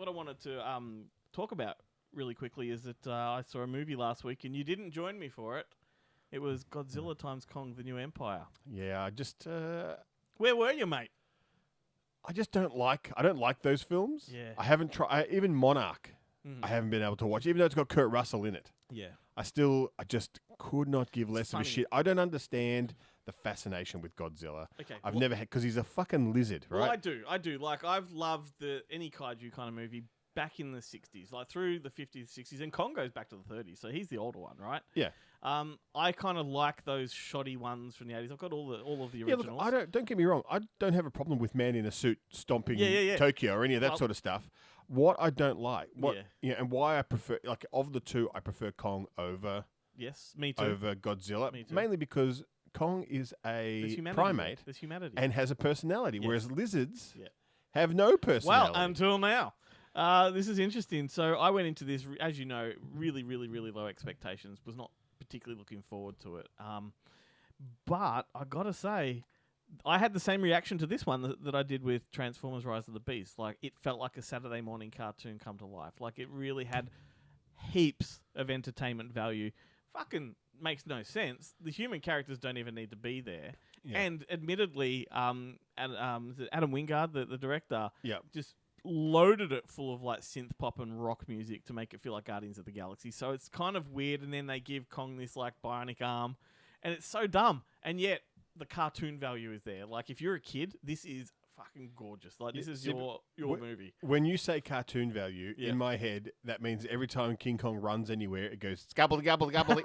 what I wanted to talk about really quickly is that I saw a movie last week and you didn't join me for it. It was Godzilla times Kong: The New Empire. Yeah, I just Where were you, mate? I don't like those films. Yeah. I haven't tried even Monarch. Mhm. I haven't been able to watch, even though it's got Kurt Russell in it. Yeah. I just could not give less of a funny. shit. I don't understand the fascination with Godzilla. Okay. I've never had, because he's a fucking lizard, right? Well, I do. Like, I've loved any kaiju kind of movie back in the 60s, like through the 50s, 60s, and Kong goes back to the 30s, so he's the older one, right? Yeah. I kind of like those shoddy ones from the 80s. I've got all of the Yeah, originals. look, don't get me wrong. I don't have a problem with man in a suit stomping Tokyo or any of that sort of stuff. What I don't like, and why I prefer, like, of the two, I prefer Kong over Yes, me too. over Godzilla, Me too. mainly because Kong is a primate There's humanity. and has a personality, Yes. whereas lizards Yeah. have no personality. Well, until now. This is interesting. So I went into this, as you know, really, really, really low expectations. Was not particularly looking forward to it. But I got to say, I had the same reaction to this one that I did with Transformers Rise of the Beast. Like, it felt like a Saturday morning cartoon come to life. Like, it really had heaps of entertainment value. Fucking makes no sense. The human characters don't even need to be there. Yeah. And admittedly, Adam Wingard, the director, Yeah. just loaded it full of like synth pop and rock music to make it feel like Guardians of the Galaxy. So it's kind of weird. And then they give Kong this like bionic arm, and it's so dumb. And yet the cartoon value is there. Like, if you're a kid, this is fucking gorgeous. Like, this is your movie. When you say cartoon value, in my head, that means every time King Kong runs anywhere, it goes scabbly gabble gabble.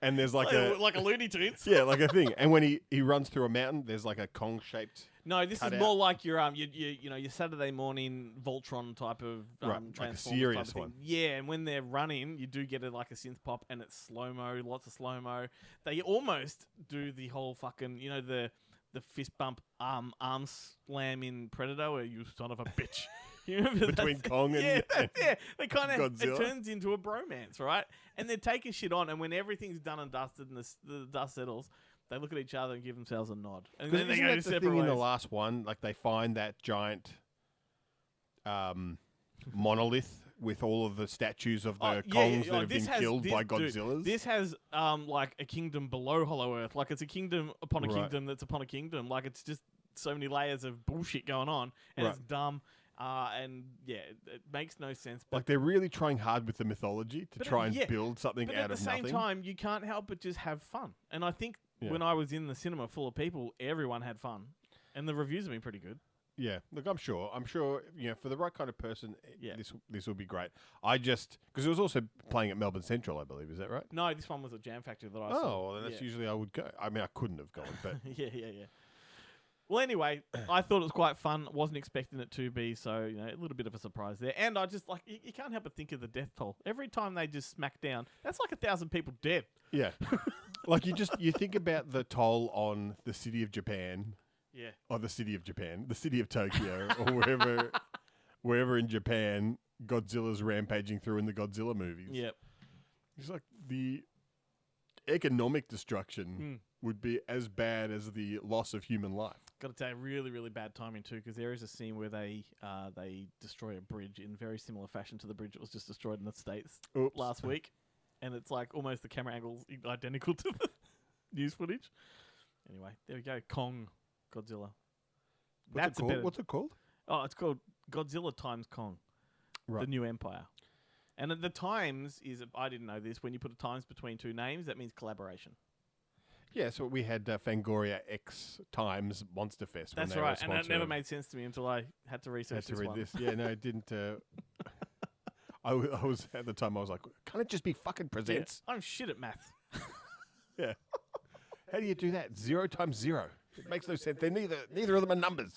And there's like a Looney Tunes. yeah, like a thing. And when he runs through a mountain, there's like a Kong shaped. No, this is more like your your Saturday morning Voltron type of Right, like a Transformers serious type of thing. one. Yeah, and when they're running, you do get like a synth pop, and it's slow mo, lots of slow mo. They almost do the whole fucking the fist bump arm slam in Predator, where you son of a bitch. You remember Between Kong and they kind of Godzilla? it turns into a bromance, right? And they're taking shit on, and when everything's done and dusted and the dust settles, they look at each other and give themselves a nod, and then they Isn't go that the separate thing ways. in the last one? Like, they find that giant monolith with all of the statues of the Kongs that have been killed by Godzillas. This has like a kingdom below Hollow Earth. Like, it's a kingdom upon a kingdom that's upon a kingdom. Like, it's just so many layers of bullshit going on, and it's dumb. And it makes no sense. But like, they're really trying hard with the mythology to try and build something out of nothing. But at the same time, you can't help but just have fun. And I think when I was in the cinema full of people, everyone had fun, and the reviews have been pretty good. Yeah, look, I'm sure, for the right kind of person, this will be great. I just, because it was also playing at Melbourne Central, I believe, is that right? No, this one was at Jam Factory that I saw. Oh, well, then that's usually I would go. I mean, I couldn't have gone, but yeah. Well, anyway, I thought it was quite fun. Wasn't expecting it to be, so a little bit of a surprise there. And I just you can't help but think of the death toll every time they just smack down. That's like 1,000 people dead. yeah, like you think about the toll on the city of Japan. Yeah. Or the city of Japan, the city of Tokyo, or wherever in Japan Godzilla's rampaging through in the Godzilla movies. Yep. It's like the economic destruction would be as bad as the loss of human life. Got to say, really, really bad timing too, because there is a scene where they destroy a bridge in very similar fashion to the bridge that was just destroyed in the States last week, and it's like almost the camera angle's identical to the news footage. Anyway, there we go. Kong, Godzilla. What's it called? Oh, it's called Godzilla times Kong, the New Empire. And the times is, I didn't know this, when you put a times between two names, that means collaboration. Yeah, so we had Fangoria X times Monster Fest. That's right, and it never made sense to me until I had to research this one. Yeah, no, it didn't. I was at the time. I was like, "Can't it just be fucking presents?" Yeah, I'm shit at math. Yeah. How do you do that? 0 times 0. It makes no sense. They're neither of them are numbers.